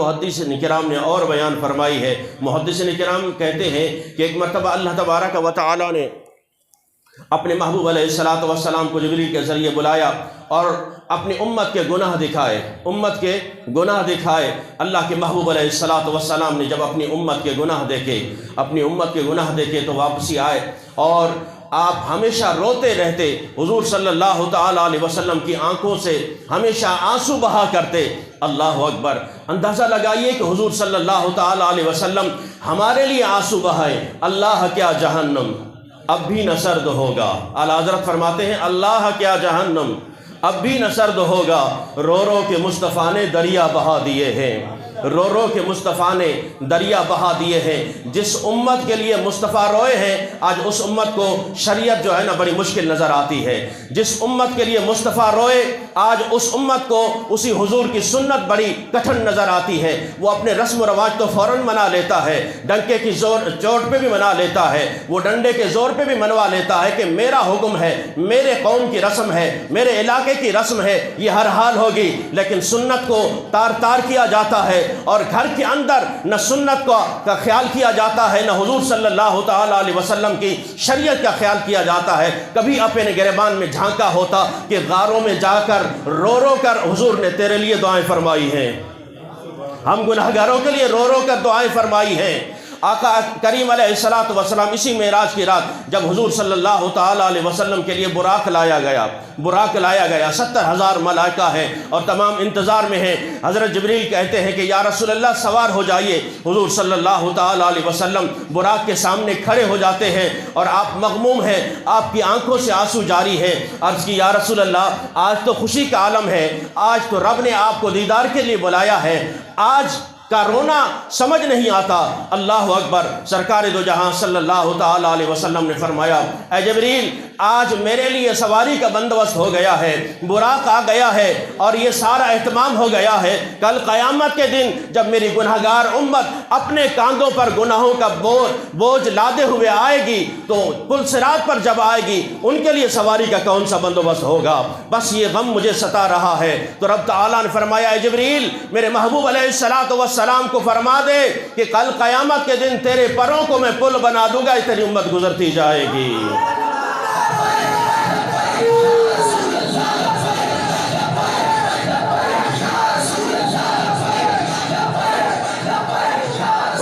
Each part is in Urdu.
محدثین کرام نے اور بیان فرمائی ہے۔ محدثین کرام کہتے ہیں کہ ایک مرتبہ اللہ تبارک و تعالی نے اپنے محبوب علیہ الصلوۃ والسلام کو جبریل کے ذریعے بلایا اور اپنی امت کے گناہ دکھائے۔ اللہ کے محبوب علیہ الصلوۃ والسلام نے جب اپنی امت کے گناہ دیکھے تو واپسی آئے اور آپ ہمیشہ روتے رہتے۔ حضور صلی اللہ تعالی علیہ وسلم کی آنکھوں سے ہمیشہ آنسو بہا کرتے۔ اللہ اکبر! اندازہ لگائیے کہ حضور صلی اللہ تعالی علیہ وسلم ہمارے لیے آنسو بہائے۔ اللہ کیا جہنم اب بھی نہ سرد ہوگا۔ اعلیٰ حضرت فرماتے ہیں اللہ کیا جہنم اب بھی نہ سرد ہوگا، رو رو کے مصطفیٰ نے دریا بہا دیے ہیں، رو رو کے مصطفیٰ نے دریا بہا دیے ہیں۔ جس امت کے لیے مصطفیٰ روئے ہیں آج اس امت کو شریعت جو ہے نا بڑی مشکل نظر آتی ہے۔ جس امت کے لیے مصطفیٰ روئے آج اس امت کو اسی حضور کی سنت بڑی کٹھن نظر آتی ہے۔ وہ اپنے رسم و رواج تو فوراً منا لیتا ہے، ڈنکے کی چوٹ پہ بھی منا لیتا ہے، وہ ڈنڈے کے زور پہ بھی منوا لیتا ہے کہ میرا حکم ہے، میرے قوم کی رسم ہے، میرے علاقے کی رسم ہے، یہ ہر حال ہوگی۔ لیکن سنت کو تار تار کیا جاتا ہے اور گھر کے اندر نہ سنت کا خیال کیا جاتا ہے، نہ حضور صلی اللہ تعالی علیہ وسلم کی شریعت کا خیال کیا جاتا ہے۔ کبھی اپنے گریبان میں جھانکا ہوتا کہ غاروں میں جا کر رو رو کر حضور نے تیرے لیے دعائیں فرمائی ہیں، ہم گناہگاروں کے لیے رو رو کر دعائیں فرمائی ہیں۔ آقا کریم علیہ الصلوۃ والسلام اسی معراج کی رات جب حضور صلی اللہ تعالی علیہ وسلم کے لیے براق لایا گیا 70,000 ملائکہ ہیں اور تمام انتظار میں ہیں۔ حضرت جبریل کہتے ہیں کہ یا رسول اللہ سوار ہو جائیے۔ حضور صلی اللہ تعالی علیہ وسلم براق کے سامنے کھڑے ہو جاتے ہیں اور آپ مغموم ہیں، آپ کی آنکھوں سے آنسو جاری ہے۔ عرض کی یا رسول اللہ آج تو خوشی کا عالم ہے، آج تو رب نے آپ کو دیدار کے لیے بلایا ہے، آج کا رونا سمجھ نہیں آتا۔ اللہ اکبر! سرکار دو جہاں صلی اللہ تعالی علیہ وسلم نے فرمایا اے جبریل آج میرے لیے سواری کا بندوبست ہو گیا ہے، براق آ گیا ہے اور یہ سارا اہتمام ہو گیا ہے۔ کل قیامت کے دن جب میری گناہگار امت اپنے کاندھوں پر گناہوں کا بوجھ لادے ہوئے آئے گی تو پل صراط پر جب آئے گی ان کے لیے سواری کا کون سا بندوبست ہوگا؟ بس یہ غم مجھے ستا رہا ہے۔ تو رب تعالیٰ نے فرمایا اے جبریل میرے محبوب علیہ الصلوۃ والسلام کو فرما دے کہ کل قیامت کے دن تیرے پروں کو میں پل بنا دوں گا، تیری امت گزرتی جائے گی۔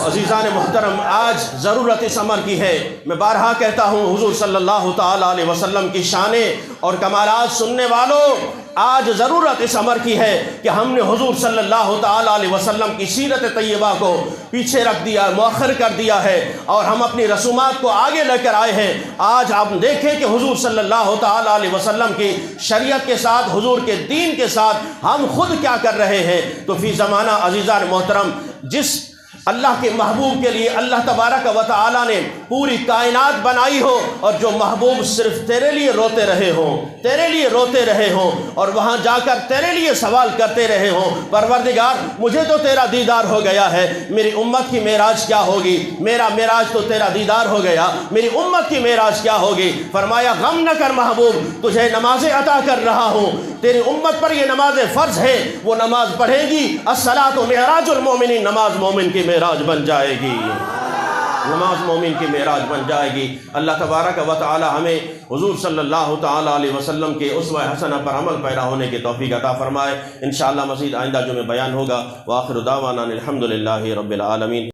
عزیزان محترم آج ضرورت اس امر کی ہے۔ میں بارہا کہتا ہوں حضور صلی اللہ تعالی علیہ وسلم کی شانیں اور کمالات سننے والوں آج ضرورت اس امر کی ہے کہ ہم نے حضور صلی اللہ تعالی علیہ وسلم کی سیرت طیبہ کو پیچھے رکھ دیا، مؤخر کر دیا ہے اور ہم اپنی رسومات کو آگے لے کر آئے ہیں۔ آج آپ دیکھیں کہ حضور صلی اللہ تعالی علیہ وسلم کی شریعت کے ساتھ، حضور کے دین کے ساتھ ہم خود کیا کر رہے ہیں۔ تو فی زمانہ عزیزان محترم جس اللہ کے محبوب کے لیے اللہ تبارک و تعالی نے پوری کائنات بنائی ہو اور جو محبوب صرف تیرے لیے روتے رہے ہوں اور وہاں جا کر تیرے لیے سوال کرتے رہے ہوں پروردگار مجھے تو تیرا دیدار ہو گیا ہے، میری امت کی معراج کیا ہوگی؟ میرا معراج تو تیرا دیدار ہو گیا، میری امت کی معراج کیا ہوگی؟ فرمایا غم نہ کر محبوب، تجھے نمازیں عطا کر رہا ہوں، تیری امت پر یہ نماز فرض ہے، وہ نماز پڑھے گی الصلاۃ معراج المومنین، نماز مومن کی معراج بن جائے گی، نماز مومن کی معراج بن جائے گی۔ اللہ تبارک و تعالی ہمیں حضور صلی اللہ تعالی علیہ وسلم کے اسوہ حسنہ پر عمل پیرا ہونے کی توفیق عطا فرمائے۔ انشاءاللہ مزید آئندہ جو میں بیان ہوگا۔ وآخر دعوانا الحمدللہ رب العالمین۔